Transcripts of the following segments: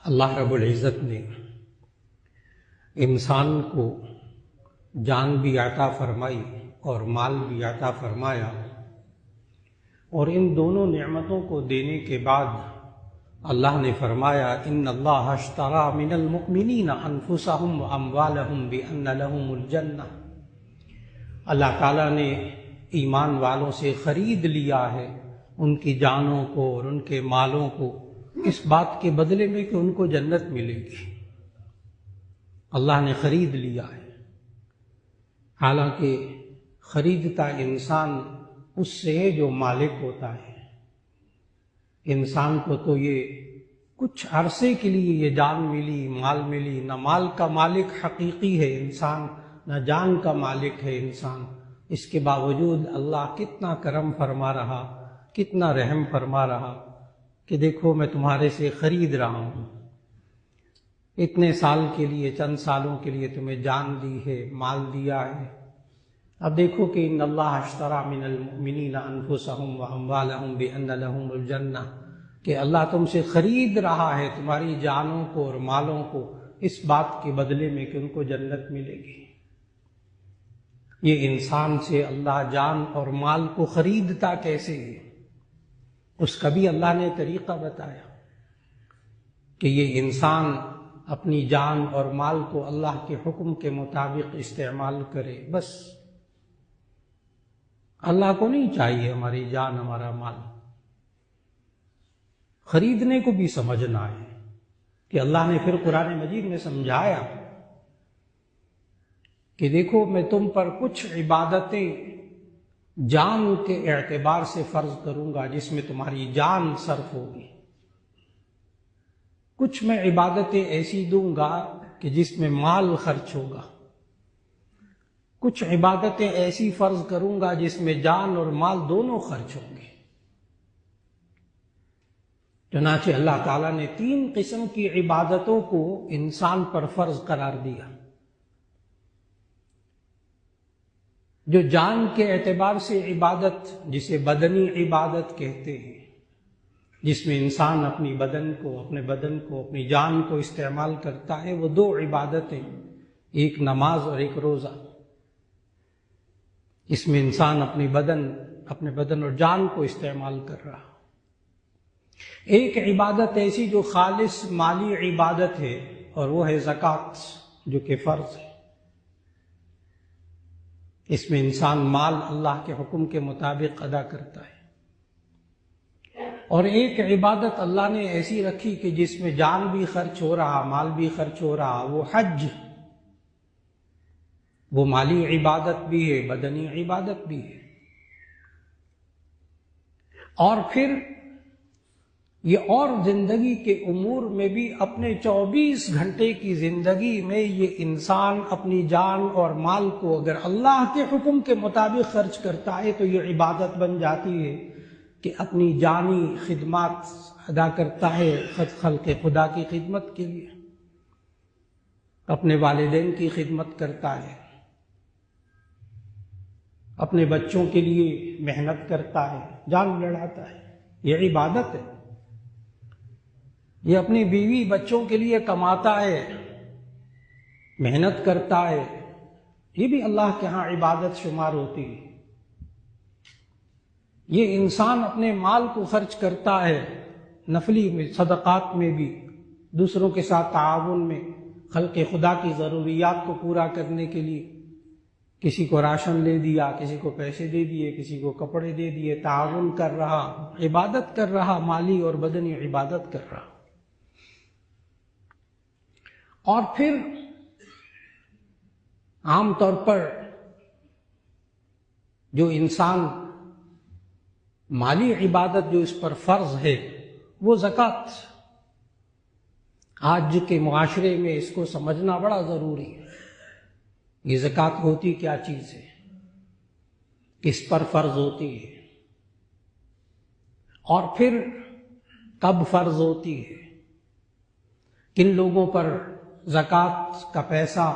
اللہ رب العزت نے انسان کو جان بھی عطا فرمائی اور مال بھی عطا فرمایا، اور ان دونوں نعمتوں کو دینے کے بعد اللہ نے فرمایا ان اللہ اشتری من المؤمنین انفسهم واموالهم بان لهم الجنہ۔ اللہ تعالیٰ نے ایمان والوں سے خرید لیا ہے ان کی جانوں کو اور ان کے مالوں کو، اس بات کے بدلے میں کہ ان کو جنت ملے گی۔ اللہ نے خرید لیا ہے، حالانکہ خریدتا انسان اس سے ہے جو مالک ہوتا ہے۔ انسان کو تو یہ کچھ عرصے کے لیے یہ جان ملی، مال ملی، نہ مال کا مالک حقیقی ہے انسان، نہ جان کا مالک ہے انسان۔ اس کے باوجود اللہ کتنا کرم فرما رہا، کتنا رحم فرما رہا کہ دیکھو میں تمہارے سے خرید رہا ہوں، اتنے سال کے لیے، چند سالوں کے لیے تمہیں جان دی ہے، مال دیا ہے۔ اب دیکھو کہ ان اللہ اشتری من المؤمنین انفسهم واموالهم بان لهم الجنہ، کہ اللہ تم سے خرید رہا ہے تمہاری جانوں کو اور مالوں کو اس بات کے بدلے میں کہ ان کو جنت ملے گی۔ یہ انسان سے اللہ جان اور مال کو خریدتا کیسے ہے، اس کا بھی اللہ نے طریقہ بتایا کہ یہ انسان اپنی جان اور مال کو اللہ کے حکم کے مطابق استعمال کرے۔ بس اللہ کو نہیں چاہیے ہماری جان، ہمارا مال، خریدنے کو بھی سمجھنا ہے کہ اللہ نے پھر قرآن مجید میں سمجھایا کہ دیکھو میں تم پر کچھ عبادتیں جان کے اعتبار سے فرض کروں گا جس میں تمہاری جان صرف ہوگی، کچھ میں عبادتیں ایسی دوں گا کہ جس میں مال خرچ ہوگا، کچھ عبادتیں ایسی فرض کروں گا جس میں جان اور مال دونوں خرچ ہوں گے۔ چنانچہ اللہ تعالیٰ نے 3 قسم کی عبادتوں کو انسان پر فرض قرار دیا۔ جو جان کے اعتبار سے عبادت، جسے بدنی عبادت کہتے ہیں، جس میں انسان اپنے بدن کو، اپنی جان کو استعمال کرتا ہے، وہ 2 عبادتیں، ایک نماز اور ایک روزہ۔ اس میں انسان اپنے بدن اور جان کو استعمال کر رہا۔ ایک عبادت ایسی جو خالص مالی عبادت ہے، اور وہ ہے زکوٰۃ، جو کہ فرض ہے۔ اس میں انسان مال اللہ کے حکم کے مطابق ادا کرتا ہے۔ اور ایک عبادت اللہ نے ایسی رکھی کہ جس میں جان بھی خرچ ہو رہا، مال بھی خرچ ہو رہا، وہ حج، وہ مالی عبادت بھی ہے، بدنی عبادت بھی ہے۔ اور پھر یہ اور زندگی کے امور میں بھی اپنے 24 گھنٹے کی زندگی میں یہ انسان اپنی جان اور مال کو اگر اللہ کے حکم کے مطابق خرچ کرتا ہے تو یہ عبادت بن جاتی ہے کہ اپنی جانی خدمات ادا کرتا ہے، خلق خدا کی خدمت کے لیے، اپنے والدین کی خدمت کرتا ہے، اپنے بچوں کے لیے محنت کرتا ہے، جان لڑاتا ہے، یہ عبادت ہے۔ یہ اپنی بیوی بچوں کے لیے کماتا ہے، محنت کرتا ہے، یہ بھی اللہ کے ہاں عبادت شمار ہوتی ہے۔ یہ انسان اپنے مال کو خرچ کرتا ہے نفلی میں، صدقات میں بھی، دوسروں کے ساتھ تعاون میں، خلق خدا کی ضروریات کو پورا کرنے کے لیے، کسی کو راشن لے دیا، کسی کو پیسے دے دیے، کسی کو کپڑے دے دیے، تعاون کر رہا، عبادت کر رہا، مالی اور بدنی عبادت کر رہا۔ اور پھر عام طور پر جو انسان مالی عبادت جو اس پر فرض ہے وہ زکوٰۃ۔ آج کے معاشرے میں اس کو سمجھنا بڑا ضروری ہے، یہ زکوٰۃ ہوتی کیا چیز ہے، کس پر فرض ہوتی ہے، اور پھر کب فرض ہوتی ہے، کن لوگوں پر زکوٰۃ کا پیسہ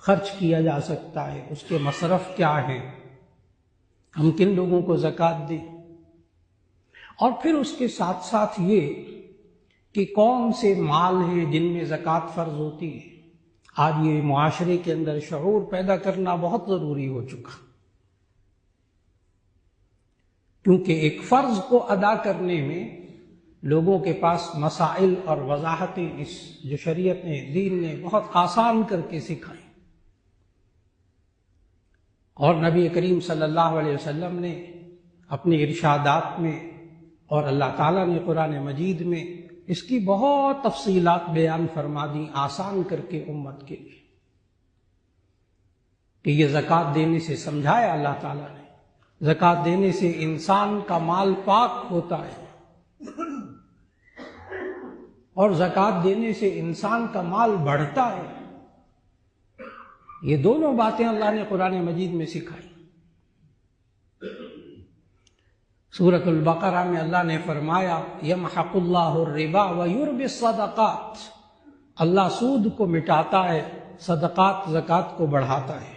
خرچ کیا جا سکتا ہے، اس کے مصرف کیا ہیں، ہم کن لوگوں کو زکوٰۃ دیں۔ اور پھر اس کے ساتھ ساتھ یہ کہ کون سے مال ہیں جن میں زکوٰۃ فرض ہوتی ہے۔ آج یہ معاشرے کے اندر شعور پیدا کرنا بہت ضروری ہو چکا، کیونکہ ایک فرض کو ادا کرنے میں لوگوں کے پاس مسائل اور وضاحتیں اس جو شریعت نے، دین نے بہت آسان کر کے سکھائیں، اور نبی کریم صلی اللہ علیہ وسلم نے اپنی ارشادات میں اور اللہ تعالیٰ نے قرآن مجید میں اس کی بہت تفصیلات بیان فرما دی آسان کر کے امت کے لیے، کہ یہ زکوٰۃ دینے سے سمجھایا اللہ تعالیٰ نے، زکوٰۃ دینے سے انسان کا مال پاک ہوتا ہے، اور زکوٰۃ دینے سے انسان کا مال بڑھتا ہے۔ یہ دونوں باتیں اللہ نے قرآن مجید میں سکھائی۔ سورۃ البقرہ میں اللہ نے فرمایا یمحق اللہ الربا ویربی الصدقات، اللہ سود کو مٹاتا ہے، صدقات زکوٰۃ کو بڑھاتا ہے۔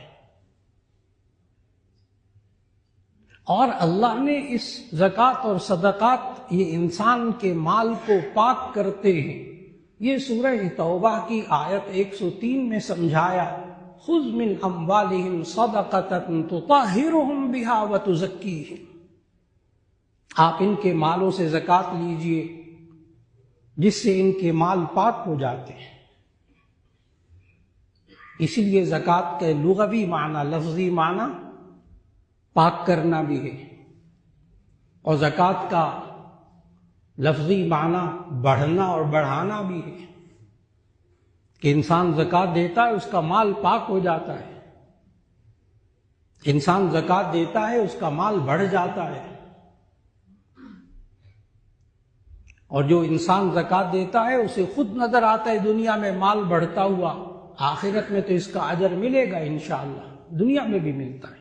اور اللہ نے اس زکوٰۃ اور صدقات یہ انسان کے مال کو پاک کرتے ہیں، یہ سورہ توبہ کی آیت 103 میں سمجھایا، خذ من اموالہم صدقۃ تطہرہم بہا وتزکیہم، آپ ان کے مالوں سے زکوٰۃ لیجئے جس سے ان کے مال پاک ہو جاتے ہیں۔ اسی لیے زکوٰۃ کے لغوی معنی، لفظی معنی پاک کرنا بھی ہے، اور زکوٰۃ کا لفظی معنی بڑھنا اور بڑھانا بھی ہے، کہ انسان زکوٰۃ دیتا ہے اس کا مال پاک ہو جاتا ہے، انسان زکوٰۃ دیتا ہے اس کا مال بڑھ جاتا ہے، اور جو انسان زکوٰۃ دیتا ہے اسے خود نظر آتا ہے دنیا میں مال بڑھتا ہوا، آخرت میں تو اس کا اجر ملے گا انشاءاللہ، دنیا میں بھی ملتا ہے۔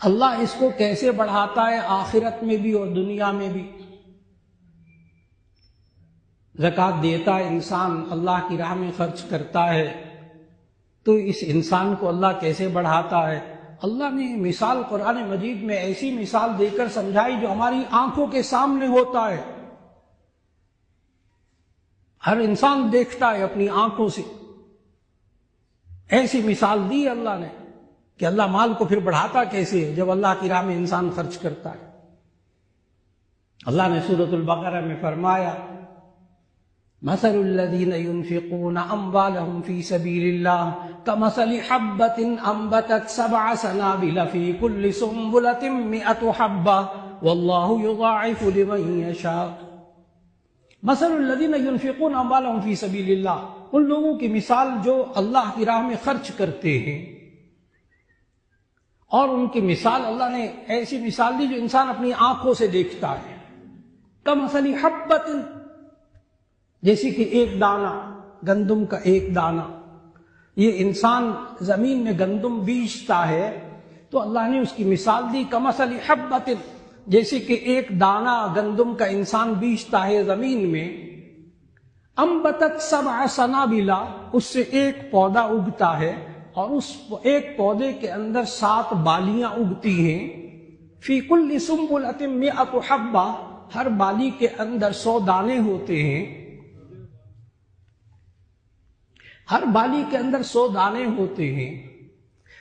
اللہ اس کو کیسے بڑھاتا ہے آخرت میں بھی اور دنیا میں بھی؟ زکوٰۃ دیتا ہے انسان، اللہ کی راہ میں خرچ کرتا ہے، تو اس انسان کو اللہ کیسے بڑھاتا ہے؟ اللہ نے مثال قرآن مجید میں ایسی مثال دے کر سمجھائی جو ہماری آنکھوں کے سامنے ہوتا ہے، ہر انسان دیکھتا ہے اپنی آنکھوں سے۔ ایسی مثال دی اللہ نے کہ اللہ مال کو پھر بڑھاتا کیسے ہے جب اللہ کی راہ میں انسان خرچ کرتا ہے۔ اللہ نے سورۃ البقرہ میں فرمایا مثل الذین ينفقون اموالهم في سبيل الله كمثل حبة انبتت 7 سنابل في كل سنبلة 100 حبة والله يضاعف لمن يشاء۔ مثل الذین ينفقون اموالهم في سبيل الله، ان لوگوں کی مثال جو اللہ کی راہ میں خرچ کرتے ہیں، اور ان کی مثال اللہ نے ایسی مثال دی جو انسان اپنی آنکھوں سے دیکھتا ہے، کمثل حبۃ، جیسے کہ ایک دانہ گندم کا، ایک دانہ، یہ انسان زمین میں گندم بیجتا ہے تو اللہ نے اس کی مثال دی کمثل حبۃ، جیسے کہ ایک دانہ گندم کا انسان بیجتا ہے زمین میں، انبتت 7 سنابل، اس سے ایک پودا اگتا ہے، اور اس ایک پودے کے اندر 7 بالیاں اگتی ہیں، فی کل سنبلۃ 100 حبہ، ہر بالی کے اندر 100 دانے ہوتے ہیں، ہر بالی کے اندر 100 دانے ہوتے ہیں۔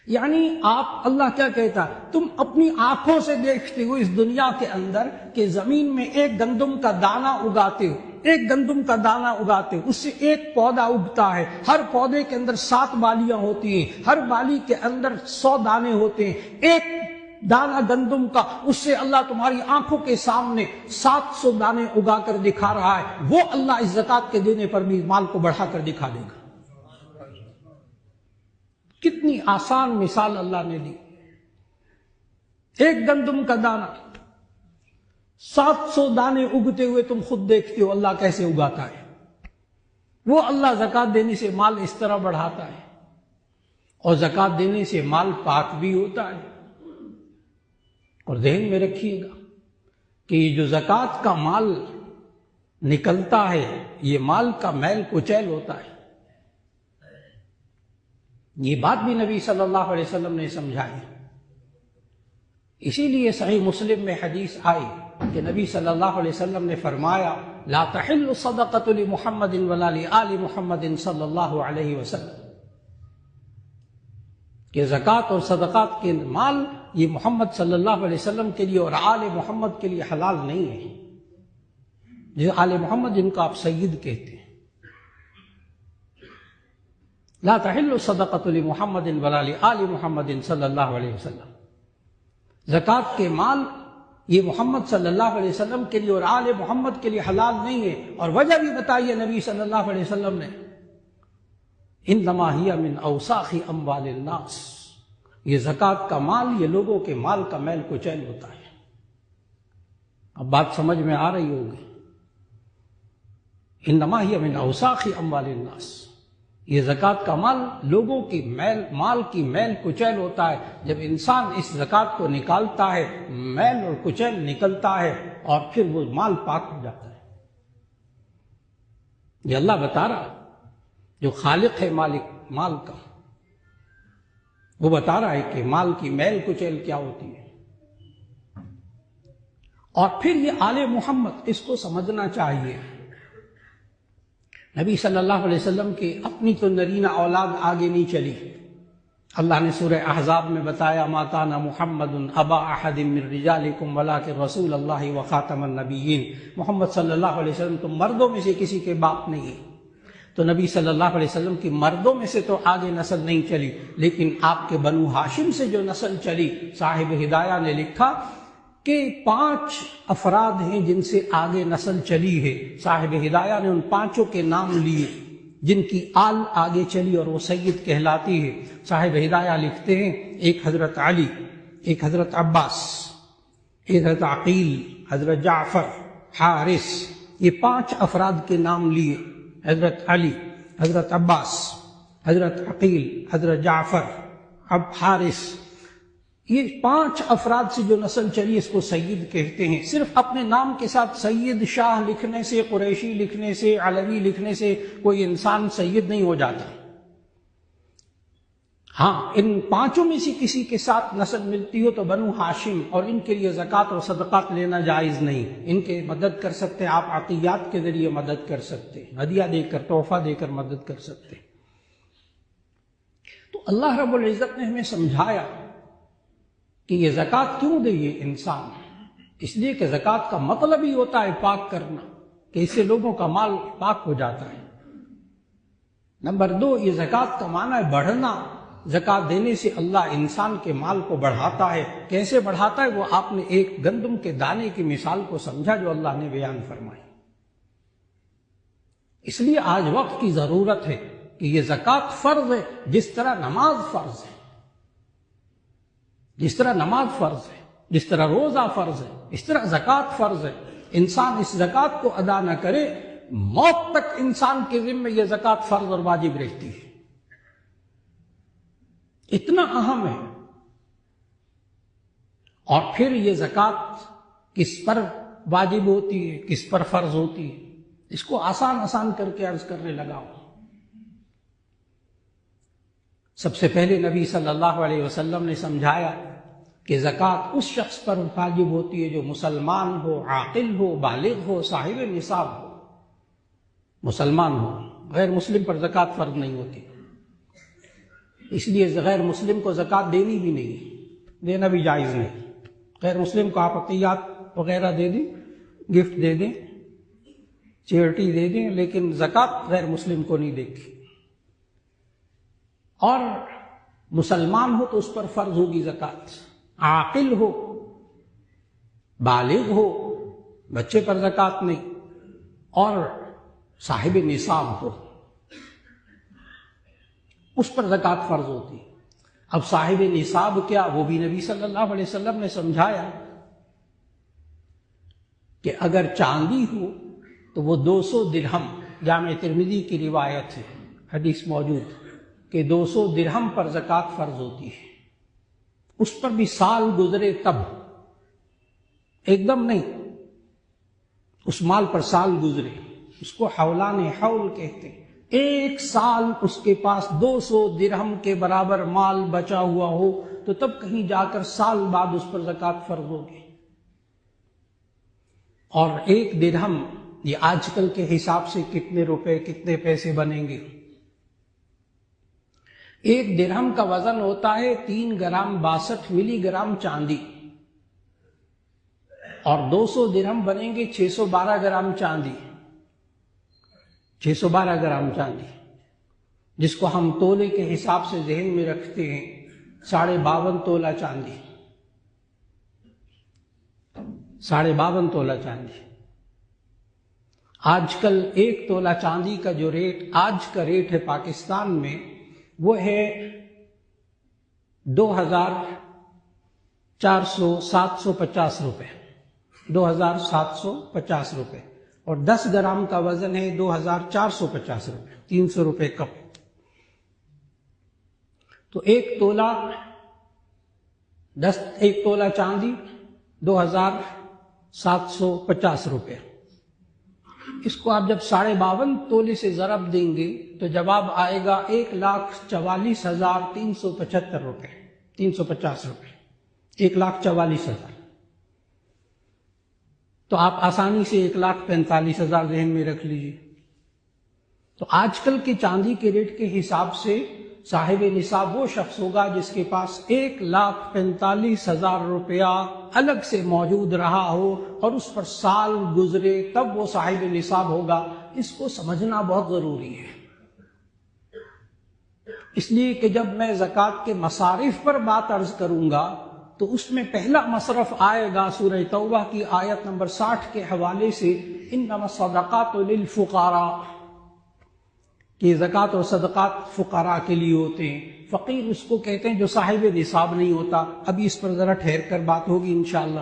یعنی آپ، اللہ کیا کہتا ہے، تم اپنی آنکھوں سے دیکھتے ہو اس دنیا کے اندر کہ زمین میں ایک گندم کا دانہ اگاتے ہو، ایک گندم کا دانہ اگاتے ہو، اس سے ایک پودا اگتا ہے، ہر پودے کے اندر 7 بالیاں ہوتی ہیں، ہر بالی کے اندر 100 دانے ہوتے ہیں، ایک دانہ گندم کا، اس سے اللہ تمہاری آنکھوں کے سامنے 700 دانے اگا کر دکھا رہا ہے، وہ اللہ اس زکوٰۃ کے دینے پر بھی مال کو بڑھا کر دکھا دے گا۔ کتنی آسان مثال اللہ نے دی، ایک گندم کا دانہ، 700 دانے اگتے ہوئے تم خود دیکھتے ہو اللہ کیسے اگاتا ہے، وہ اللہ زکوٰۃ دینے سے مال اس طرح بڑھاتا ہے، اور زکوٰۃ دینے سے مال پاک بھی ہوتا ہے۔ اور ذہن میں رکھیے گا کہ یہ جو زکوٰۃ کا مال نکلتا ہے، یہ مال کا میل کچیل ہوتا ہے، یہ بات بھی نبی صلی اللہ علیہ وسلم نے سمجھائی۔ اسی لیے صحیح مسلم میں حدیث آئی کہ نبی صلی اللہ علیہ وسلم نے فرمایا لا تحل صدقۃ لمحمد ولا لآل محمد صلی اللہ علیہ وسلم، کہ زکوٰۃ اور صدقات کے مال یہ محمد صلی اللہ علیہ وسلم کے لیے اور آل محمد کے لیے حلال نہیں ہے. جو آل محمد جن کو آپ سید کہتے ہیں، لا تحل صدقۃ لمحمد ولا لآل محمد صلی اللہ علیہ وسلم. زکوٰۃ کے مال یہ محمد صلی اللہ علیہ وسلم کے لیے اور آل محمد کے لیے حلال نہیں ہے. اور وجہ بھی بتائیے نبی صلی اللہ علیہ وسلم نے، انما ہی من اوساخ اموال الناس، یہ زکوٰۃ کا مال یہ لوگوں کے مال کا میل کچیل ہوتا ہے. اب بات سمجھ میں آ رہی ہوگی. انما ہی من اوساخ اموال الناس، یہ زکوٰۃ کا مال لوگوں کی مال کی میل کچیل ہوتا ہے. جب انسان اس زکوٰۃ کو نکالتا ہے میل اور کچیل نکلتا ہے اور پھر وہ مال پاک ہو جاتا ہے. یہ اللہ بتا رہا جو خالق ہے مالک مال کا، وہ بتا رہا ہے کہ مال کی میل کچیل کیا ہوتی ہے. اور پھر یہ آل محمد، اس کو سمجھنا چاہیے. نبی صلی اللہ علیہ وسلم کی اپنی تو نرینہ اولاد آگے نہیں چلی. اللہ نے سورہ احزاب میں بتایا ما کان محمد ابا احد من رجالکم ولکن رسول اللہ وخاتم النبیین. محمد صلی اللہ علیہ وسلم تو مردوں میں سے کسی کے باپ نہیں ہے. تو نبی صلی اللہ علیہ وسلم کی مردوں میں سے تو آگے نسل نہیں چلی، لیکن آپ کے بنو ہاشم سے جو نسل چلی، صاحب ہدایہ نے لکھا کہ 5 افراد ہیں جن سے آگے نسل چلی ہے. صاحب ہدایہ نے ان 5 کے نام لیے جن کی آل آگے چلی اور وہ سید کہلاتی ہے. صاحب ہدایہ لکھتے ہیں ایک حضرت علی، ایک حضرت عباس، ایک حضرت عقیل، حضرت جعفر، حارث، یہ 5 افراد کے نام لیے. حضرت علی، حضرت عباس، حضرت عقیل، حضرت جعفر، اب حارث، یہ 5 افراد سے جو نسل چلی اس کو سید کہتے ہیں. صرف اپنے نام کے ساتھ سید شاہ لکھنے سے، قریشی لکھنے سے، علوی لکھنے سے کوئی انسان سید نہیں ہو جاتا. ہاں ان 5 میں سے کسی کے ساتھ نسل ملتی ہو تو بنو ہاشم، اور ان کے لیے زکوٰۃ اور صدقات لینا جائز نہیں. ان کے مدد کر سکتے ہیں آپ، عطیات کے ذریعے مدد کر سکتے ہیں، ہدیہ دے کر، تحفہ دے کر مدد کر سکتے ہیں. تو اللہ رب العزت نے ہمیں سمجھایا کہ یہ زکوٰۃ کیوں دے یہ انسان. اس لیے کہ زکوٰۃ کا مطلب ہی ہوتا ہے پاک کرنا، کہ اس سے لوگوں کا مال پاک ہو جاتا ہے. نمبر 2، یہ زکوٰۃ کا معنی ہے بڑھنا. زکوٰۃ دینے سے اللہ انسان کے مال کو بڑھاتا ہے. کیسے بڑھاتا ہے وہ آپ نے ایک گندم کے دانے کی مثال کو سمجھا جو اللہ نے بیان فرمائی. اس لیے آج وقت کی ضرورت ہے کہ یہ زکوٰۃ فرض ہے، جس طرح نماز فرض ہے، جس طرح نماز فرض ہے، جس طرح روزہ فرض ہے، اس طرح زکوٰۃ فرض ہے. انسان اس زکوٰۃ کو ادا نہ کرے، موت تک انسان کے ذمہ یہ زکوٰۃ فرض اور واجب رہتی ہے. اتنا اہم ہے. اور پھر یہ زکوٰۃ کس پر واجب ہوتی ہے، کس پر فرض ہوتی ہے، اس کو آسان کر کے عرض کرنے لگا ہوں. سب سے پہلے نبی صلی اللہ علیہ وسلم نے سمجھایا کہ زکوٰۃ اس شخص پر واجب ہوتی ہے جو مسلمان ہو، عاقل ہو، بالغ ہو، صاحب نصاب ہو. مسلمان ہو، غیر مسلم پر زکوٰۃ فرض نہیں ہوتی. اس لیے غیر مسلم کو زکوٰۃ دینی بھی نہیں، دینا بھی جائز نہیں. غیر مسلم کو آپ عطیات وغیرہ دے دیں، گفٹ دے دیں، چیریٹی دے دیں، لیکن زکوٰۃ غیر مسلم کو نہیں دیکھی. اور مسلمان ہو تو اس پر فرض ہوگی زکوٰۃ. عاقل ہو، بالغ ہو، بچے پر زکوٰۃ نہیں، اور صاحب نصاب ہو، اس پر زکوٰۃ فرض ہوتی. اب صاحب نصاب کیا، وہ بھی نبی صلی اللہ علیہ وسلم نے سمجھایا کہ اگر چاندی ہو تو وہ 200 درہم، جامع ترمذی کی روایت ہے، حدیث موجود کہ 200 درہم پر زکوٰۃ فرض ہوتی ہے. اس پر بھی سال گزرے تب، ایک دم نہیں، اس مال پر سال گزرے، اس کو حولان حول کہتے ہیں. 1 سال اس کے پاس 200 درہم کے برابر مال بچا ہوا ہو تو تب کہیں جا کر سال بعد اس پر زکوٰۃ فرض ہوگی. اور ایک درہم یہ آج کل کے حساب سے کتنے روپے کتنے پیسے بنیں گے؟ ایک درہم کا وزن ہوتا ہے 3 گرام 62 ملی گرام چاندی، اور 200 درہم بنیں گے 612 گرام چاندی، 612 گرام چاندی، جس کو ہم تولے کے حساب سے ذہن میں رکھتے ہیں 52.5 تولہ چاندی، 52.5 تولہ چاندی۔ آج کل 1 تولہ چاندی کا جو ریٹ آج کا ریٹ ہے پاکستان میں وہ ہے 2,750 روپے، 2,750 روپے، اور 10 گرام کا وزن ہے 2,450 روپے، 300 روپے کم۔ تو 1 تولہ چاندی 2,750 روپے، اس کو آپ جب 52.5 تولے سے ضرب دیں گے تو جواب آئے گا 1,44,375 روپے، 350 روپے، 1,44,000۔ تو آپ آسانی سے 1,45,000 ذہن میں رکھ لیجیے۔ تو آج کل کے چاندی کے ریٹ کے حساب سے صاحب نصاب وہ شخص ہوگا جس کے پاس 1,45,000 روپیہ الگ سے موجود رہا ہو اور اس پر سال گزرے تب وہ صاحب نصاب ہوگا۔ اس کو سمجھنا بہت ضروری ہے، اس لیے کہ جب میں زکوٰۃ کے مصارف پر بات عرض کروں گا تو اس میں پہلا مصرف آئے گا سورہ توبہ کی آیت نمبر 60 کے حوالے سے، انما الصدقات للفقراء، کہ زکوٰۃ اور صدقات فقراء کے لیے ہوتے ہیں۔ فقیر اس کو کہتے ہیں جو صاحب نصاب نہیں ہوتا، ابھی اس پر ذرا ٹھہر کر بات ہوگی انشاءاللہ۔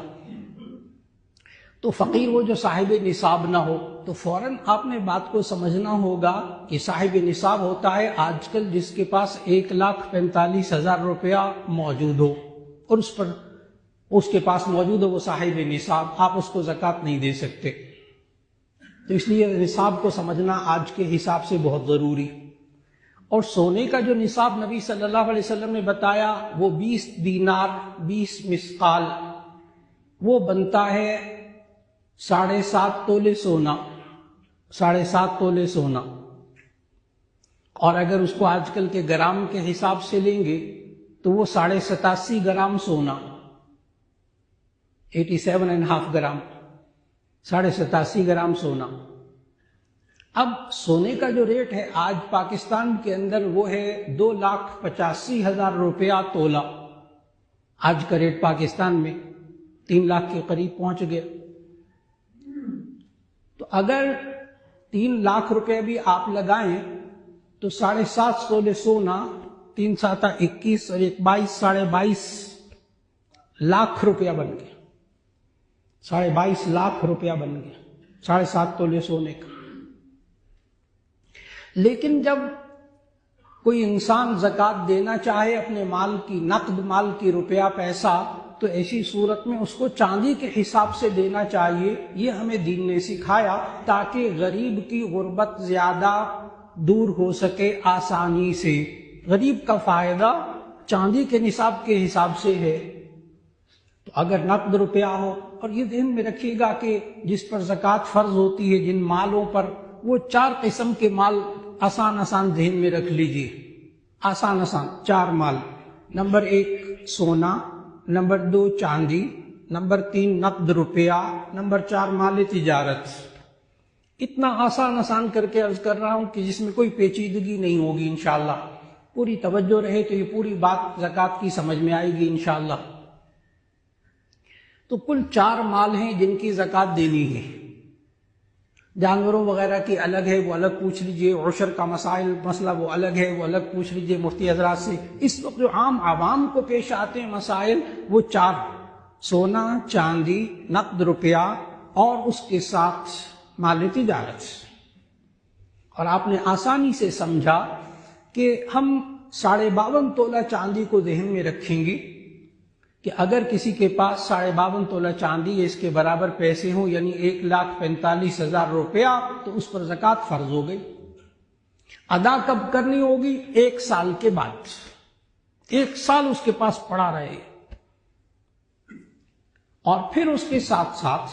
تو فقیر وہ جو صاحب نصاب نہ ہو، تو فوراً آپ نے بات کو سمجھنا ہوگا کہ صاحب نصاب ہوتا ہے آج کل جس کے پاس 1,45,000 روپیہ موجود ہو اور اس کے پاس موجود ہو وہ صاحب نصاب، آپ اس کو زکوٰۃ نہیں دے سکتے۔ تو اس لیے نصاب کو سمجھنا آج کے حساب سے بہت ضروری۔ اور سونے کا جو نصاب نبی صلی اللہ علیہ وسلم نے بتایا وہ 20 دینار 20 مثقال، وہ بنتا ہے 7.5 تولے سونا، 7.5 تولے سونا۔ اور اگر اس کو آج کل کے گرام کے حساب سے لیں گے تو وہ 87.5 گرام سونا، 87.5 گرام، 87.5 گرام سونا۔ اب سونے کا جو ریٹ ہے آج پاکستان کے اندر وہ ہے 2,85,000 روپیہ تولہ، آج کا ریٹ پاکستان میں 3 لاکھ کے قریب پہنچ گیا۔ تو اگر 3 لاکھ روپے بھی آپ لگائیں تو 7.5 تولے سونا، 3 7 21 اور 1 22 22.5 لاکھ روپیہ بن گیا، 22.5 لاکھ روپیہ بن گیا 7.5 تولے سونے کا۔ لیکن جب کوئی انسان زکوٰۃ دینا چاہے اپنے مال کی، نقد مال کی، روپیہ پیسہ، تو ایسی صورت میں اس کو چاندی کے حساب سے دینا چاہیے۔ یہ ہمیں دین نے سکھایا تاکہ غریب کی غربت زیادہ دور ہو سکے آسانی سے۔ غریب کا فائدہ چاندی کے نصاب کے حساب سے ہے۔ تو اگر نقد روپیہ ہو، اور یہ ذہن میں رکھیے گا کہ جس پر زکوٰۃ فرض ہوتی ہے جن مالوں پر، وہ 4 قسم کے مال آسان ذہن میں رکھ لیجیے، آسان 4 مال۔ نمبر 1 سونا، نمبر 2 چاندی، نمبر 3 نقد روپیہ، نمبر 4 مال تجارت۔ اتنا آسان کر کے عرض کر رہا ہوں کہ جس میں کوئی پیچیدگی نہیں ہوگی انشاءاللہ۔ پوری توجہ رہے تو یہ پوری بات زکوٰۃ کی سمجھ میں آئے گی انشاءاللہ۔ تو کل 4 مال ہیں جن کی زکوٰۃ دینی ہے۔ جانوروں وغیرہ کی الگ ہے، وہ الگ پوچھ لیجئے، عشر کا مسئلہ وہ الگ ہے، وہ الگ پوچھ لیجئے مفتی حضرات سے۔ اس وقت جو عام عوام کو پیش آتے ہیں مسائل وہ 4: سونا، چاندی، نقد روپیہ اور اس کے ساتھ مال تجارت۔ اور آپ نے آسانی سے سمجھا کہ ہم 52.5 تولہ چاندی کو ذہن میں رکھیں گے کہ اگر کسی کے پاس 52.5 تولہ چاندی ہے، اس کے برابر پیسے ہوں، یعنی 1,45,000 روپیہ، تو اس پر زکوٰۃ فرض ہو گئی۔ ادا کب کرنی ہوگی؟ 1 سال کے بعد، 1 سال اس کے پاس پڑا رہے۔ اور پھر اس کے ساتھ ساتھ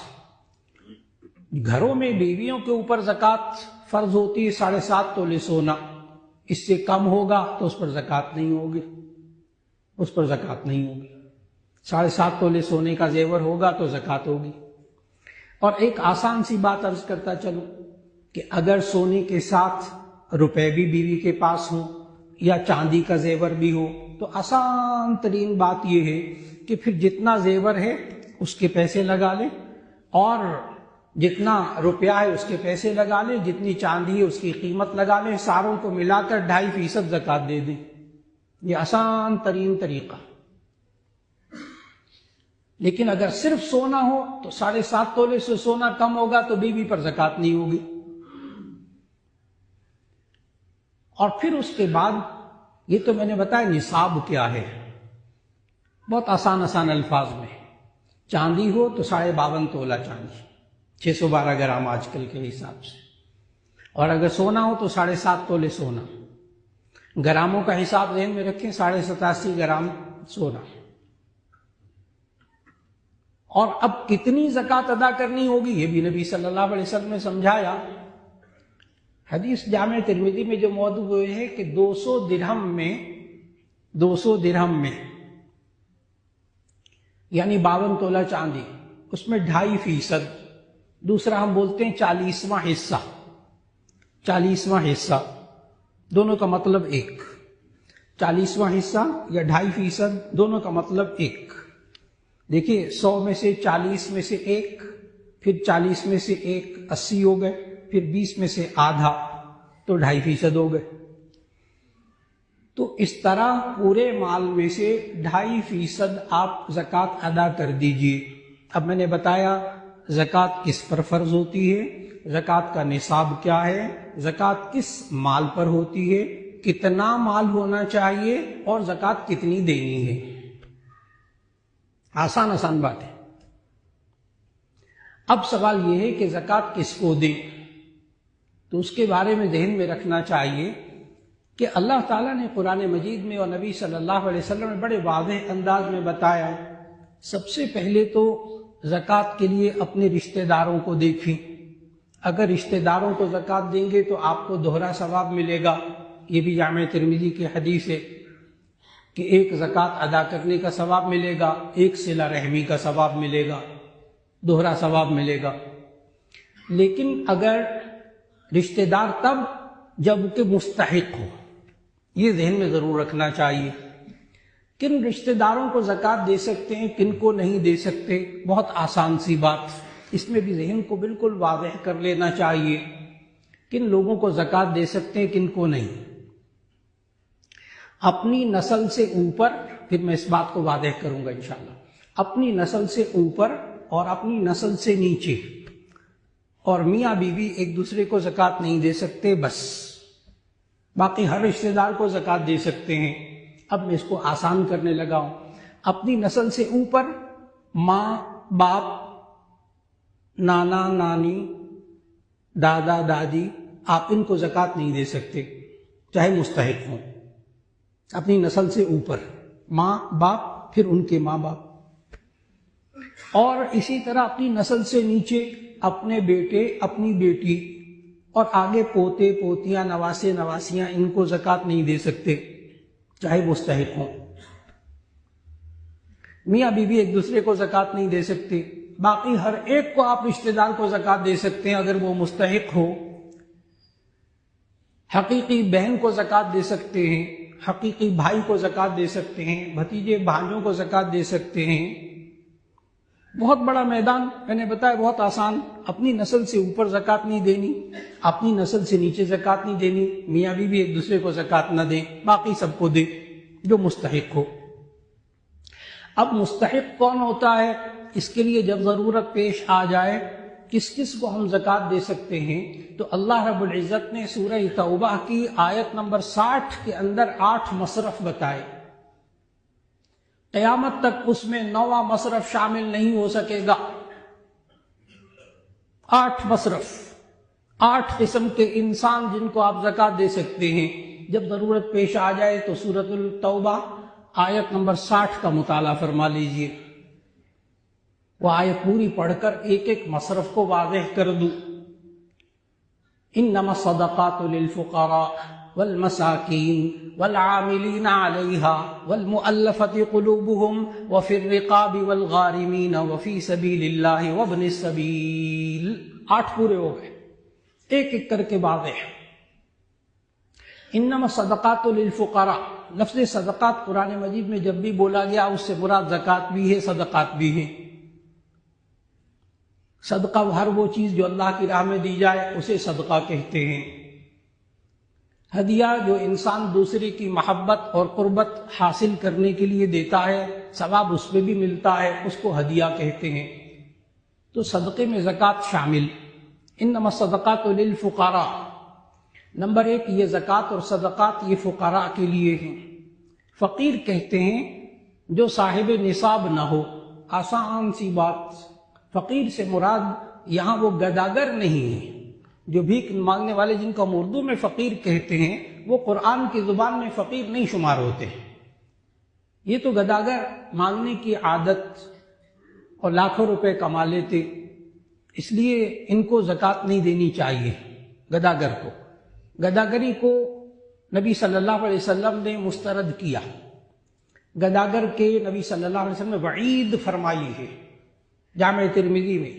گھروں میں بیویوں کے اوپر زکوٰۃ فرض ہوتی ہے 7.5 تولے سونا، اس سے کم ہوگا تو اس پر زکوٰۃ نہیں ہوگی، اس پر زکوٰۃ نہیں ہوگی۔ 7.5 تولے سونے کا زیور ہوگا تو زکوٰۃ ہوگی۔ اور ایک آسان سی بات عرض کرتا چلوں کہ اگر سونے کے ساتھ روپے بھی بیوی کے پاس ہوں یا چاندی کا زیور بھی ہو تو آسان ترین بات یہ ہے کہ پھر جتنا زیور ہے اس کے پیسے لگا لیں، اور جتنا روپیہ ہے اس کے پیسے لگا لیں، جتنی چاندی ہے اس کی قیمت لگا لیں، ساروں کو ملا کر 2.5% زکوٰۃ دے دیں۔ یہ آسان ترین طریقہ۔ لیکن اگر صرف سونا ہو تو 7.5 تولے سے سونا کم ہوگا تو بیوی پر زکوٰۃ نہیں ہوگی۔ اور پھر اس کے بعد یہ تو میں نے بتایا نصاب کیا ہے، بہت آسان الفاظ میں۔ چاندی ہو تو 52.5 تولہ چاندی، 612 گرام آج کل کے حساب سے، اور اگر سونا ہو تو 7.5 تولے سونا۔ گراموں کا حساب ذہن میں رکھیں، 87.5 گرام سونا۔ اور اب کتنی زکوٰۃ ادا کرنی ہوگی یہ بھی نبی صلی اللہ علیہ وسلم نے سمجھایا۔ حدیث جامع ترمذی میں جو موضوع ہے کہ 200 درہم میں یعنی 52 تولہ چاندی، اس میں 2.5%، دوسرا ہم بولتے ہیں 40واں حصہ، 40واں حصہ، دونوں کا مطلب ایک، 40واں حصہ یا 2.5%، دونوں کا مطلب ایک۔ دیکھیے 100 میں سے 40 میں سے ایک، پھر 40 میں سے ایک 80 ہو گئے، پھر 20 میں سے آدھا تو 2.5% ہو گئے۔ تو اس طرح پورے مال میں سے 2.5% آپ زکوٰۃ ادا کر دیجئے۔ اب میں نے بتایا زکوٰۃ کس پر فرض ہوتی ہے، زکوٰۃ کا نصاب کیا ہے، زکوٰۃ کس مال پر ہوتی ہے، کتنا مال ہونا چاہیے اور زکوٰۃ کتنی دینی ہے۔ آسان بات ہے۔ اب سوال یہ ہے کہ زکوٰۃ کس کو دیں، تو اس کے بارے میں ذہن میں رکھنا چاہیے کہ اللہ تعالیٰ نے قرآن مجید میں اور نبی صلی اللہ علیہ وسلم نے بڑے واضح انداز میں بتایا۔ سب سے پہلے تو زکوٰۃ کے لیے اپنے رشتہ داروں کو دیکھیں، اگر رشتہ داروں کو زکوٰۃ دیں گے تو آپ کو دوہرا ثواب ملے گا۔ یہ بھی جامع ترمذی کی حدیث ہے کہ ایک زکوٰۃ ادا کرنے کا ثواب ملے گا، ایک صلہ رحمی کا ثواب ملے گا، دوہرا ثواب ملے گا۔ لیکن اگر رشتہ دار تب جب کہ مستحق ہو، یہ ذہن میں ضرور رکھنا چاہیے۔ کن رشتہ داروں کو زکوٰۃ دے سکتے ہیں، کن کو نہیں دے سکتے، بہت آسان سی بات، اس میں بھی ذہن کو بالکل واضح کر لینا چاہیے۔ کن لوگوں کو زکوٰۃ دے سکتے ہیں، کن کو نہیں۔ اپنی نسل سے اوپر، پھر میں اس بات کو واضح کروں گا انشاءاللہ، اپنی نسل سے اوپر اور اپنی نسل سے نیچے، اور میاں بیوی ایک دوسرے کو زکوٰۃ نہیں دے سکتے بس، باقی ہر رشتہ دار کو زکوٰۃ دے سکتے ہیں۔ اب میں اس کو آسان کرنے لگا ہوں۔ اپنی نسل سے اوپر ماں باپ، نانا نانی، دادا دادی، آپ ان کو زکوٰۃ نہیں دے سکتے چاہے مستحق ہوں۔ اپنی نسل سے اوپر ماں باپ، پھر ان کے ماں باپ، اور اسی طرح اپنی نسل سے نیچے اپنے بیٹے، اپنی بیٹی، اور آگے پوتے پوتیاں، نواسے نواسیاں، ان کو زکوٰۃ نہیں دے سکتے چاہے مستحق ہوں۔ میاں بیوی ایک دوسرے کو زکوٰۃ نہیں دے سکتے، باقی ہر ایک کو آپ رشتہ دار کو زکوٰۃ دے سکتے ہیں اگر وہ مستحق ہو۔ حقیقی بہن کو زکوٰۃ دے سکتے ہیں، حقیقی بھائی کو زکوٰۃ دے سکتے ہیں، بھتیجے بھانجوں کو زکوٰۃ دے سکتے ہیں۔ بہت بڑا میدان، میں نے بتایا بہت آسان۔ اپنی نسل سے اوپر زکوٰۃ نہیں دینی، اپنی نسل سے نیچے زکوٰۃ نہیں دینی، میاں بیوی ایک دوسرے کو زکوٰۃ نہ دیں، باقی سب کو دے جو مستحق ہو۔ اب مستحق کون ہوتا ہے، اس کے لیے جب ضرورت پیش آ جائے کس کس کو ہم زکوٰۃ دے سکتے ہیں، تو اللہ رب العزت نے سورہ توبہ کی آیت نمبر 60 کے اندر 8 مصرف بتائے۔ قیامت تک اس میں 9واں مصرف شامل نہیں ہو سکے گا۔ 8 مصرف، 8 قسم کے انسان جن کو آپ زکوٰۃ دے سکتے ہیں۔ جب ضرورت پیش آ جائے تو سورۃ التوبہ آیت نمبر 60 کا مطالعہ فرما لیجئے۔ وہ آیت پوری پڑھ کر ایک ایک مصرف کو واضح کر دوں. انما الصدقات للفقراء والمساکین والعاملین علیہا والمؤلفة قلوبهم وفی الرقاب والغارمین وفی سبیل اللہ وابن السبیل. 8 پورے ہو گئے، ایک ایک کر کے واضح. انما الصدقات للفقراء، لفظ صدقات قرآن مجید میں جب بھی بولا گیا اس سے مراد زکوٰۃ بھی ہے، صدقات بھی ہے. صدقہ ہر وہ چیز جو اللہ کی راہ میں دی جائے اسے صدقہ کہتے ہیں. ہدیہ جو انسان دوسرے کی محبت اور قربت حاصل کرنے کے لیے دیتا ہے، ثواب اس میں بھی ملتا ہے، اس کو ہدیہ کہتے ہیں. تو صدقے میں زکوٰۃ شامل. انما الصدقات للفقراء، نمبر 1 یہ زکوٰۃ اور صدقات یہ فقراء کے لیے ہیں. فقیر کہتے ہیں جو صاحب نصاب نہ ہو. آسان سی بات، فقیر سے مراد یہاں وہ گداگر نہیں ہے. جو بھیک مانگنے والے جن کو ہم اردو میں فقیر کہتے ہیں وہ قرآن کی زبان میں فقیر نہیں شمار ہوتے. یہ تو گداگر مانگنے کی عادت اور لاکھوں روپے کما لیتے، اس لیے ان کو زکوٰۃ نہیں دینی چاہیے. گداگر کو، گداگری کو نبی صلی اللہ علیہ وسلم نے مسترد کیا. گداگر کے نبی صلی اللہ علیہ وسلم نے وعید فرمائی ہے. جامع ترمذی میں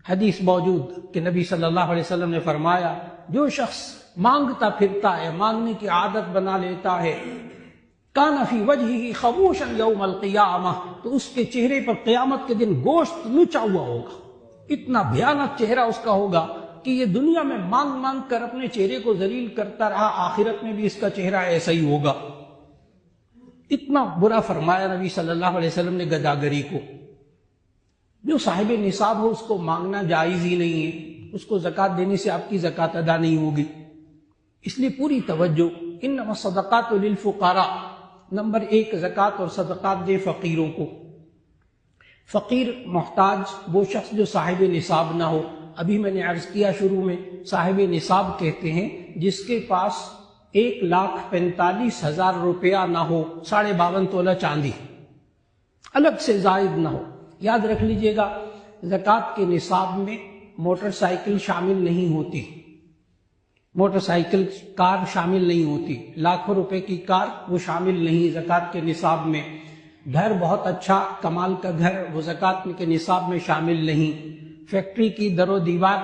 حدیث موجود کہ نبی صلی اللہ علیہ وسلم نے فرمایا جو شخص مانگتا پھرتا ہے، مانگنے کی عادت بنا لیتا ہے، کان فی وجہہ خموشا یوم القیامہ، تو اس کے چہرے پر قیامت کے دن گوشت لچا ہوا ہوگا. اتنا بھیانک چہرہ اس کا ہوگا کہ یہ دنیا میں مانگ مانگ کر اپنے چہرے کو ذلیل کرتا رہا، آخرت میں بھی اس کا چہرہ ایسا ہی ہوگا. اتنا برا فرمایا نبی صلی اللہ علیہ وسلم نے گداگری کو. جو صاحب نصاب ہو اس کو مانگنا جائز ہی نہیں ہے، اس کو زکوٰۃ دینے سے آپ کی زکوٰۃ ادا نہیں ہوگی. اس لیے پوری توجہ. انما الصدقات للفقراء، نمبر 1 زکوٰۃ اور صدقات دے فقیروں کو. فقیر محتاج وہ شخص جو صاحب نصاب نہ ہو. ابھی میں نے عرض کیا شروع میں، صاحب نصاب کہتے ہیں جس کے پاس 1,45,000 روپیہ نہ ہو، 52.5 تولہ چاندی الگ سے زائد نہ ہو. یاد رکھ لیجئے گا زکوٰۃ کے نصاب میں موٹر سائیکل شامل نہیں ہوتی، موٹر سائیکل کار شامل نہیں ہوتی، لاکھوں روپے کی کار وہ شامل نہیں زکوٰۃ کے نصاب میں. گھر بہت اچھا کمال کا گھر وہ زکوٰۃ کے نصاب میں شامل نہیں. فیکٹری کی در و دیوار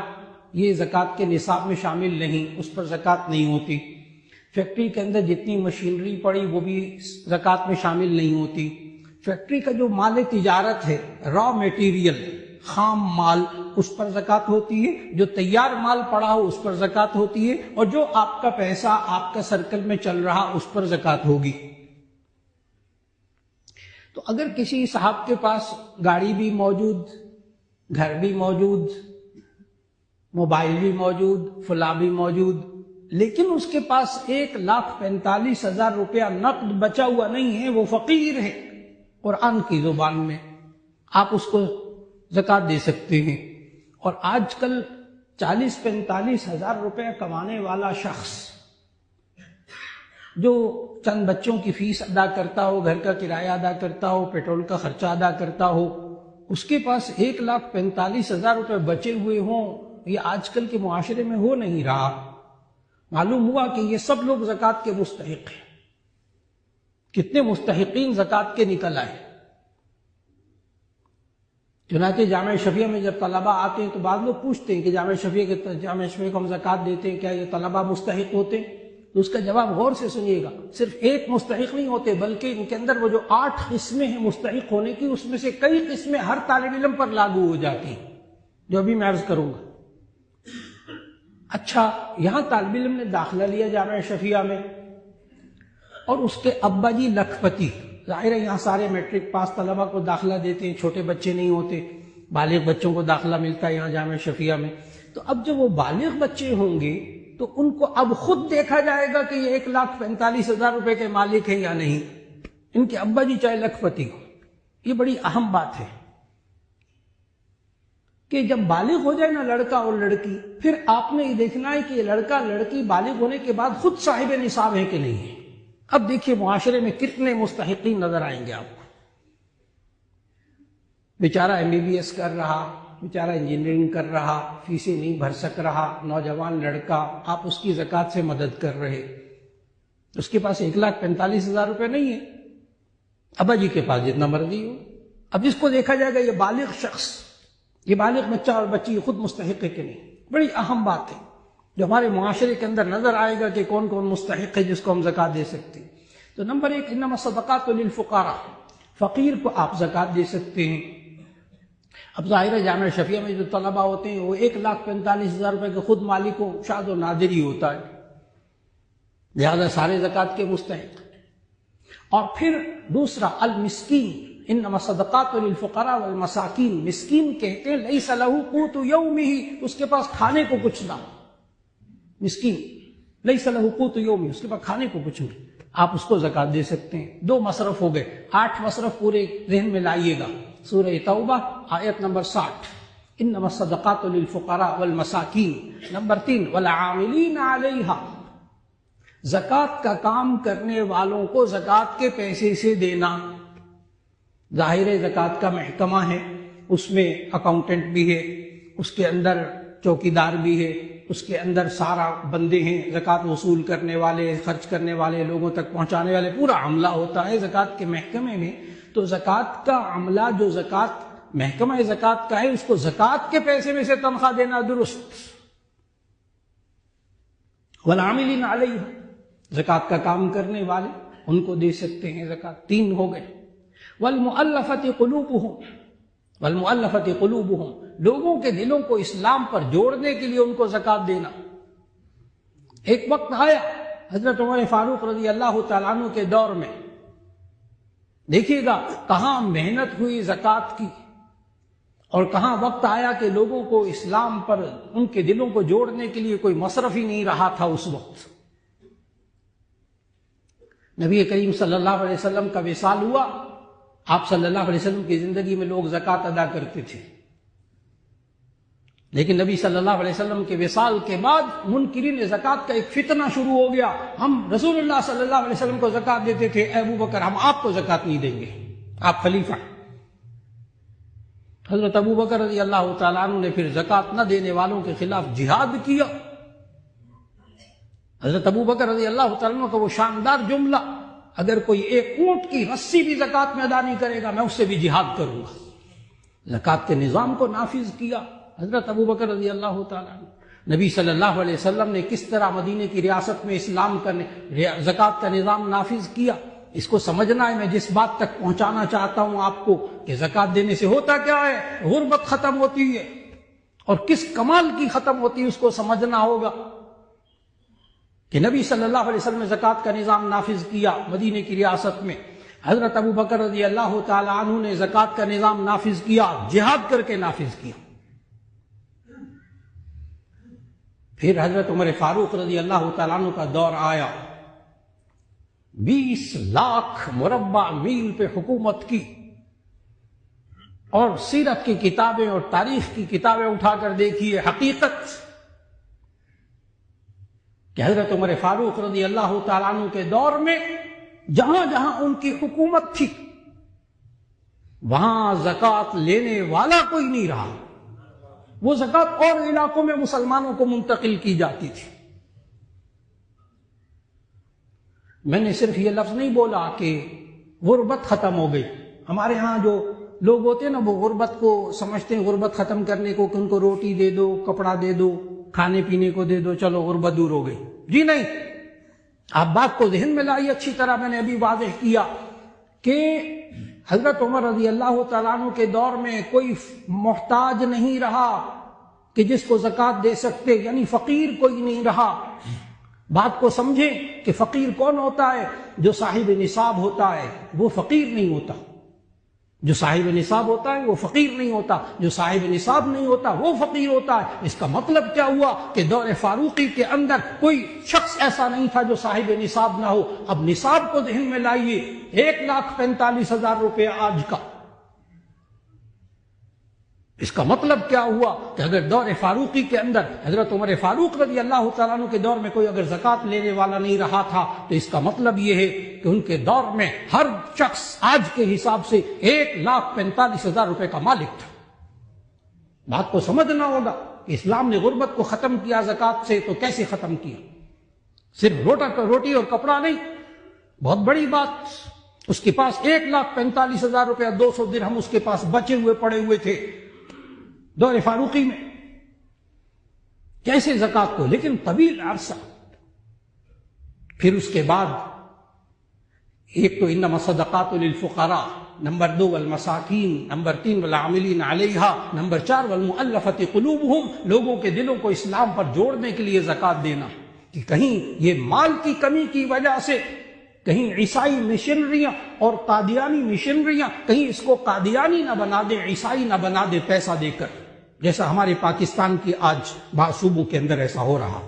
یہ زکوٰۃ کے نصاب میں شامل نہیں، اس پر زکوٰۃ نہیں ہوتی. فیکٹری کے اندر جتنی مشینری پڑی وہ بھی زکوٰۃ میں شامل نہیں ہوتی. فیکٹری کا جو مال تجارت ہے، را میٹیریل، خام مال، اس پر زکوٰۃ ہوتی ہے. جو تیار مال پڑا ہو اس پر زکوٰۃ ہوتی ہے، اور جو آپ کا پیسہ آپ کا سرکل میں چل رہا اس پر زکوٰۃ ہوگی. تو اگر کسی صاحب کے پاس گاڑی بھی موجود، گھر بھی موجود، موبائل بھی موجود، فلاں بھی موجود، لیکن اس کے پاس 1,45,000 روپیہ نقد بچا ہوا نہیں ہے، وہ فقیر ہے. قرآن کی زبان میں آپ اس کو زکوٰۃ دے سکتے ہیں. اور آج کل 40-45,000 روپے کمانے والا شخص جو چند بچوں کی فیس ادا کرتا ہو، گھر کا کرایہ ادا کرتا ہو، پیٹرول کا خرچہ ادا کرتا ہو، اس کے پاس 1,45,000 روپے بچے ہوئے ہوں، یہ آج کل کے معاشرے میں ہو نہیں رہا. معلوم ہوا کہ یہ سب لوگ زکوٰۃ کے مستحق ہیں. کتنے مستحقین زکوٰۃ کے نکل آئے. چنانچہ جامعہ شفیہ میں جب طلبہ آتے ہیں تو بعض لوگ پوچھتے ہیں کہ جامعہ شفیہ کو ہم زکوٰۃ دیتے ہیں، کیا یہ طلبہ مستحق ہوتے ہیں؟ تو اس کا جواب غور سے سنیے گا. صرف ایک مستحق نہیں ہوتے، بلکہ ان کے اندر وہ جو 8 قسمیں ہیں مستحق ہونے کی، اس میں سے کئی قسمیں ہر طالب علم پر لاگو ہو جاتی ہیں، جو ابھی میں عرض کروں گا. اچھا، یہاں طالب علم نے داخلہ لیا جامعہ شفیہ میں، اور اس کے ابا جی لکھ پتی. ظاہر ہے یہاں سارے میٹرک پاس طلبہ کو داخلہ دیتے ہیں، چھوٹے بچے نہیں ہوتے، بالغ بچوں کو داخلہ ملتا ہے یہاں جامعہ شفیہ میں. تو اب جب وہ بالغ بچے ہوں گے تو ان کو اب خود دیکھا جائے گا کہ یہ 1,45,000 روپے کے مالک ہیں یا نہیں. ان کے ابا جی چاہے لکھ پتی ہو. یہ بڑی اہم بات ہے کہ جب بالغ ہو جائے نا لڑکا اور لڑکی، پھر آپ نے یہ دیکھنا ہے کہ یہ لڑکا لڑکی بالغ ہونے کے بعد خود صاحب نصاب ہے کہ نہیں ہے. اب دیکھیے معاشرے میں کتنے مستحقین نظر آئیں گے آپ کو. بیچارہ MBBS کر رہا، بیچارہ انجینئرنگ کر رہا، فیسیں نہیں بھر سک رہا، نوجوان لڑکا، آپ اس کی زکوٰۃ سے مدد کر رہے، اس کے پاس 1,45,000 روپے نہیں ہے، ابا جی کے پاس جتنا مرضی ہو۔ اب اس کو دیکھا جائے گا یہ بالغ شخص، یہ بالغ بچہ اور بچی خود مستحق ہے کہ نہیں، بڑی اہم بات ہے جو ہمارے معاشرے کے اندر نظر آئے گا کہ کون کون مستحق ہے جس کو ہم زکوٰۃ دے سکتے ہیں۔ تو نمبر 1 انما الصدقات للفقراء، فقیر کو آپ زکوٰۃ دے سکتے ہیں۔ اب ظاہر ہے جامعہ شفیہ میں جو طلباء ہوتے ہیں وہ 1,45,000 روپے کے خود مالک ہو، شاذ و نادر ہی ہوتا ہے، لہذا سارے زکوٰۃ کے مستحق۔ اور پھر دوسرا المسکین، انما الصدقات للفقراء والمساکین، مسکین کہتے ہیں لیس لہ قوت یومہ، اس کے پاس کھانے کو کچھ نہ، مسکین لیس لہ قوت یومہ، اس کے پاس کھانے کو کچھ نہیں، آپ اس کو زکوٰۃ دے سکتے ہیں۔ 2 مصرف ہو گئے، 8 مصرف پورے ذہن میں لائیے گا۔ سورہ توبہ آیت نمبر 60، انما الصدقات للفقراء والمساکین۔ نمبر 3 والعاملین علیہا، زکوٰۃ کا کام کرنے والوں کو زکوٰۃ کے پیسے سے دینا۔ ظاہر زکوٰۃ کا محکمہ ہے، اس میں اکاؤنٹنٹ بھی ہے، اس کے اندر چوکیدار بھی ہے، اس کے اندر سارا بندے ہیں، زکوٰۃ وصول کرنے والے، خرچ کرنے والے، لوگوں تک پہنچانے والے، پورا عملہ ہوتا ہے زکوٰۃ کے محکمے میں۔ تو زکوٰۃ کا عملہ جو زکوٰۃ محکمہ زکوٰۃ کا ہے، اس کو زکوٰۃ کے پیسے میں سے تنخواہ دینا درست۔ والعاملین علیہ، زکوٰۃ کا کام کرنے والے ان کو دے سکتے ہیں زکوٰۃ۔ 3 ہو گئے۔ والمؤلفۃ قلوبہم، والمؤلفۃ قلوبہم، لوگوں کے دلوں کو اسلام پر جوڑنے کے لیے ان کو زکوٰۃ دینا۔ ایک وقت آیا حضرت عمر فاروق رضی اللہ تعالیٰ عنہ کے دور میں، دیکھیے گا کہاں محنت ہوئی زکوٰۃ کی، اور کہاں وقت آیا کہ لوگوں کو اسلام پر ان کے دلوں کو جوڑنے کے لیے کوئی مصرف ہی نہیں رہا تھا۔ اس وقت نبی کریم صلی اللہ علیہ وسلم کا وصال ہوا، آپ صلی اللہ علیہ وسلم کی زندگی میں لوگ زکوٰۃ ادا کرتے تھے، لیکن نبی صلی اللہ علیہ وسلم کے وصال کے بعد منکرین زکوٰۃ کا ایک فتنہ شروع ہو گیا۔ ہم رسول اللہ صلی اللہ علیہ وسلم کو زکوٰۃ دیتے تھے، اے ابو بکر ہم آپ کو زکوٰۃ نہیں دیں گے، آپ خلیفہ۔ حضرت ابو بکر رضی اللہ تعالیٰ عنہ نے پھر زکوٰۃ نہ دینے والوں کے خلاف جہاد کیا۔ حضرت ابو بکر رضی اللہ تعالیٰ عنہ کا وہ شاندار جملہ، اگر کوئی ایک اونٹ کی رسی بھی زکوٰۃ میں ادا نہیں کرے گا میں اس سے بھی جہاد کروں گا۔ زکوٰۃ کے نظام کو نافذ کیا حضرت ابو بکر رضی اللہ تعالیٰ عنہ۔ نبی صلی اللہ علیہ وسلم نے کس طرح مدینے کی ریاست میں اسلام کا زکوٰۃ کا نظام نافذ کیا، اس کو سمجھنا ہے۔ میں جس بات تک پہنچانا چاہتا ہوں آپ کو کہ زکوٰۃ دینے سے ہوتا کیا ہے، غربت ختم ہوتی ہے، اور کس کمال کی ختم ہوتی ہے اس کو سمجھنا ہوگا کہ نبی صلی اللہ علیہ وسلم نے زکوٰۃ کا نظام نافذ کیا مدینے کی ریاست میں۔ حضرت ابو بکر رضی اللہ تعالیٰ عنہ نے زکوٰۃ کا نظام نافذ کیا، جہاد کر کے نافذ کیا۔ پھر حضرت عمر فاروق رضی اللہ تعالیٰ عنہ کا دور آیا، 20 لاکھ مربع میل پہ حکومت کی، اور سیرت کی کتابیں اور تاریخ کی کتابیں اٹھا کر دیکھیے، حقیقت کہ حضرت عمر فاروق رضی اللہ تعالیٰ عنہ کے دور میں جہاں جہاں ان کی حکومت تھی وہاں زکوٰۃ لینے والا کوئی نہیں رہا، وہ زکوٰۃ اور علاقوں میں مسلمانوں کو منتقل کی جاتی تھی۔ میں نے صرف یہ لفظ نہیں بولا کہ غربت ختم ہو گئی۔ ہمارے ہاں جو لوگ ہوتے ہیں نا، وہ غربت کو سمجھتے ہیں غربت ختم کرنے کو کہ ان کو روٹی دے دو، کپڑا دے دو، کھانے پینے کو دے دو، چلو غربت دور ہو گئی۔ جی نہیں، آپ بات کو ذہن میں لائیے اچھی طرح۔ میں نے ابھی واضح کیا کہ حضرت عمر رضی اللہ تعالیٰ عنہ کے دور میں کوئی محتاج نہیں رہا کہ جس کو زکوٰۃ دے سکتے، یعنی فقیر کوئی نہیں رہا۔ بات کو سمجھیں کہ فقیر کون ہوتا ہے؟ جو صاحب نصاب ہوتا ہے وہ فقیر نہیں ہوتا، جو صاحب نصاب ہوتا ہے وہ فقیر نہیں ہوتا، جو صاحب نصاب نہیں ہوتا وہ فقیر ہوتا ہے۔ اس کا مطلب کیا ہوا کہ دور فاروقی کے اندر کوئی شخص ایسا نہیں تھا جو صاحب نصاب نہ ہو۔ اب نصاب کو ذہن میں لائیے، 1,45,000 روپے آج کا، اس کا مطلب کیا ہوا کہ اگر دور فاروقی کے اندر حضرت عمر فاروق رضی اللہ تعالیٰ عنہ کے دور میں کوئی اگر زکوٰۃ لینے والا نہیں رہا تھا تو اس کا مطلب یہ ہے کہ ان کے دور میں ہر شخص آج کے حساب سے 1,45,000 روپے کا مالک تھا۔ بات کو سمجھنا ہوگا کہ اسلام نے غربت کو ختم کیا زکوٰۃ سے، تو کیسے ختم کیا؟ صرف روٹی اور کپڑا نہیں، بہت بڑی بات، اس کے پاس 1,45,000 روپے 200 درہم اس کے پاس بچے ہوئے پڑے ہوئے تھے دور فاروقی میں، کیسے زکوٰۃ کو؟ لیکن طویل عرصہ۔ پھر اس کے بعد ایک تو انما الصدقات للفقراء، نمبر 2 والمساکین، نمبر 3 والعاملین علیہا، نمبر 4 والمؤلفۃ قلوبہم، لوگوں کے دلوں کو اسلام پر جوڑنے کے لیے زکوٰۃ دینا، کہ کہیں یہ مال کی کمی کی وجہ سے کہیں عیسائی مشنریاں اور قادیانی مشنریاں کہیں اس کو قادیانی نہ بنا دے، عیسائی نہ بنا دے پیسہ دے کر، جیسا ہمارے پاکستان کی آج بعض صوبوں کے اندر ایسا ہو رہا۔